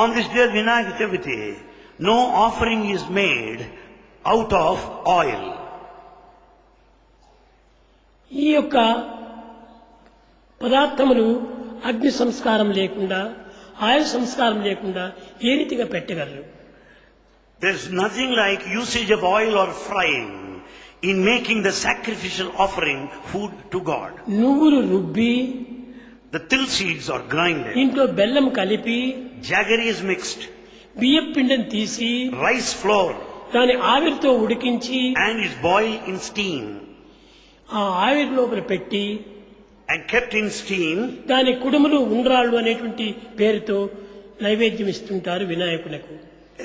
on this day of Vinayaka Chaviti, no offering is made out of oil. ఈ యొక్క పదార్థములు అగ్ని సంస్కారం లేకుండా ఆయిల్ సంస్కారం లేకుండా ఏ రీతిగా పెట్టగలరు? There's nothing like usage of oil or frying in making the sacrificial offering food to God. నువ్వులు రుబ్బి The till seeds are grinded. ఇంట్లో బెల్లం కలిపి Jaggery is mixed. బియ్యం పిండిని తీసి Rice flour దాని ఆవిరితో ఉడికించి and is boiled in steam ఆ ఆవిరి లోపల పెట్టి and kept in steam. దాని కుడుములు ఉండ్రాళ్ళు అనేటువంటి పేరుతో నైవేద్యం ఇస్తుంటారు వినాయకునకు.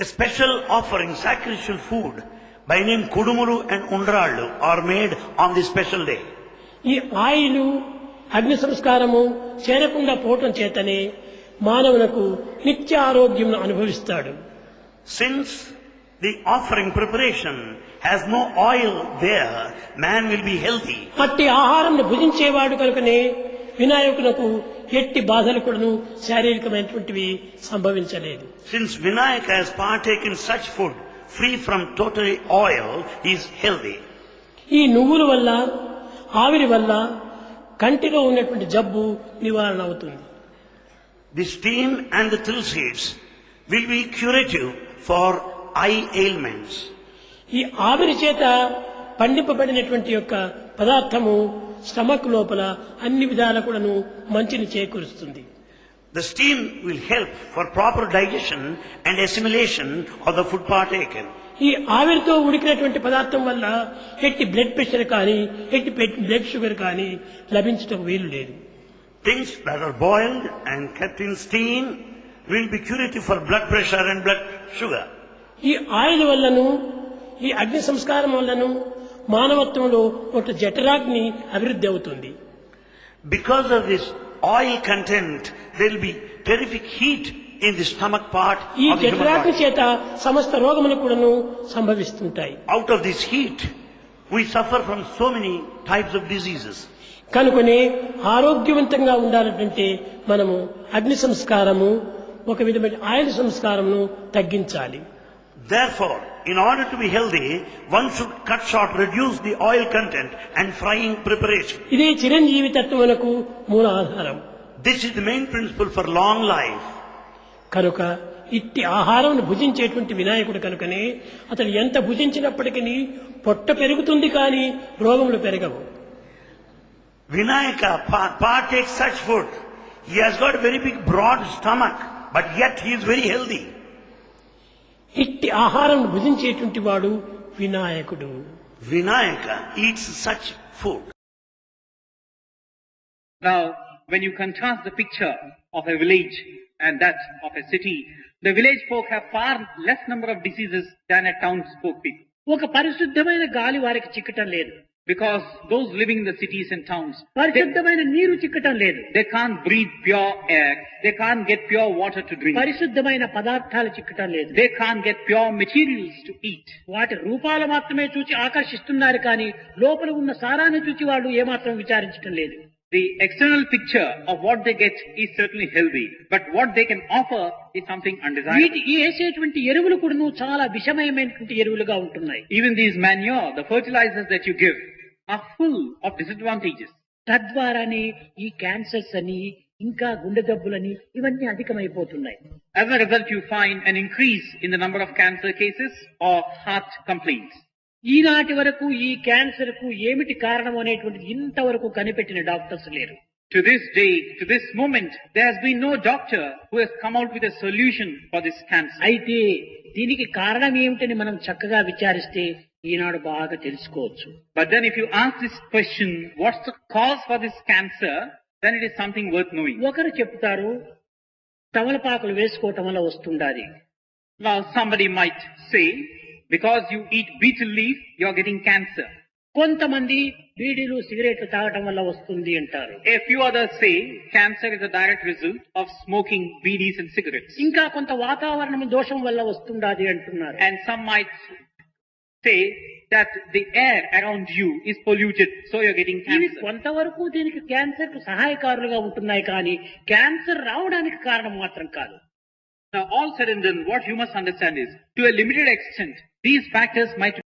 A special offering, sacrificial food by name Kudumuru and Undrallu are made on this special day. ఈ ఆయిలు అగ్ని సంస్కారము చేరకుండా పోవటం చేతనే మానవులకు నిత్య ఆరోగ్యం అనుభవిస్తాడు. Since the offering preparation has no oil there, man will be healthy. అట్టి ఆహారం భుజించేవాడు కనుకనే వినాయకునకు ఎట్టి బాధలు కూడాను శారీరకమైనటువంటివి సంభవించలేదు. Since Vinayaka has partaken such food free from totally oil, he is healthy. ఈ నువ్వుల వల్ల ఆవిరి వల్ల కంటిలో ఉన్నటువంటి జబ్బు నివారణ అవుతుంది. The steam and the till seeds will be curative for eye ailments. ఈ ఆవిరి చేత పండింపబడినటువంటి యొక్క పదార్థము స్టమక్ లోపల అన్ని విధాల కూడాను మంచిని చేకూరుస్తుంది. The steam will help for proper digestion and assimilation of the food partaken. ఈ ఆవిరితో ఉడికినటువంటి పదార్థం వల్ల ఎట్టి బ్లడ్ ప్రెషర్ కానీ ఎట్టి బ్లడ్ షుగర్ కానీ లభించడం వీలు లేదు. Things that are boiled and kept in steam will be curative for blood pressure and blood sugar. ఈ ఆయిల్ వల్లను ఈ అగ్ని సంస్కారం వల్లను మానవత్వంలో ఒక జఠరాగ్ని అభివృద్ధి అవుతుంది. Because of this oil content, there will be terrific heat in the stomach part ఈ of the human జఠరాగ్ని body. చేత సమస్త రోగములు కూడాను సంభవిస్తుంటాయి. Out of this heat, we suffer from so many types of diseases. కనుకనే ఆరోగ్యవంతంగా ఉండాలంటే మనము అగ్ని సంస్కారము ఒక విధమైన ఆయిల్ సంస్కారమును తగ్గించాలి. Therefore, in order to be healthy, one should cut short, reduce the oil content and frying preparation. ఇదే చిరంజీవి తత్వమునకు మూల ఆధారం. This is the main principle for long life. కనుక ఇట్టి ఆహారం భుజించేటువంటి వినాయకుడు కనుకనే అతడు ఎంత భుజించినప్పటికీ పొట్ట పెరుగుతుంది కానీ రోగములు పెరగవు. Vinayaka partakes such food. He has got a very big broad stomach, but yet he is very healthy. ఇట్టి ఆహారం భుజించేటువంటి వాడు వినాయకుడు. Vinayaka eats such food. Now, when you contrast the picture of a village and that of a city, the village folk have far less number of diseases than a townsfolk people. ఒక పరిశుద్ధమైన గాలి వారికి చిక్కటం లేదు. Because those living in the cities and towns, పరిశుద్ధమైన నీరు చిక్కటం లేదు. they can't breathe pure air, they can't get pure water to drink, పరిశుద్ధమైన పదార్థాలు చిక్కటం లేదు. they can't get pure materials to eat. వాటి రూపాలు మాత్రమే చూచి ఆకర్షిస్తున్నారు కానీ లోపల ఉన్న సారాన్ని చూచి వాళ్ళు ఏమాత్రం విచారించటం లేదు. The external picture of what they get is certainly healthy, but what they can offer is something undesirable. వీటి వేసేటువంటి ఎరువులు కూడా చాలా విషమయమైనటువంటి ఎరువులుగా ఉంటున్నాయి. Even these manure, the fertilizers that you give, are full of disadvantages. తద్వారానే ఈ క్యాన్సర్స్ అని ఇంకా గుండె జబ్బులని ఇవన్నీ అధికమైపోతున్నాయి. As a result, you find an increase in the number of cancer cases or heart complaints. ఈనాటి వరకు ఈ క్యాన్సర్ కు ఏమిటి కారణం అనేటువంటిది ఇంతవరకు కనిపెట్టిన డాక్టర్స్ లేరు. To this day, to this moment, there has been no doctor who has come out with a solution for this cancer. అయితే దీనికి కారణం ఏమిటని మనం చక్కగా విచారిస్తే ఈనాడు బాగా తెలుసుకోవచ్చు. But then if you ask this question, what's the cause for this cancer, then it is something worth knowing. ఒకరు చెప్తారు తమలపాకులు వేసుకోవటం వల్ల వస్తుండాలి. Now somebody might say, because you eat betel leaf, you are getting cancer. కొంతమంది బీడీలు సిగరెట్లు తాగటం వల్ల వస్తుంది అంటారు. A few others say cancer is a direct result of smoking beedies and cigarettes. ఇంకా కొంత వాతావరణం దోషం వల్ల వస్తుండాది అంటున్నారు. And some might say that the air around you is polluted, so you're getting ఇవి cancer. కొంతవరకు దీనికి క్యాన్సర్ కు సహాయకారులుగా ఉంటున్నాయి కానీ క్యాన్సర్ రావడానికి కారణం మాత్రం కాదు. Now all said and done, what you must understand is, to a limited extent, these factors might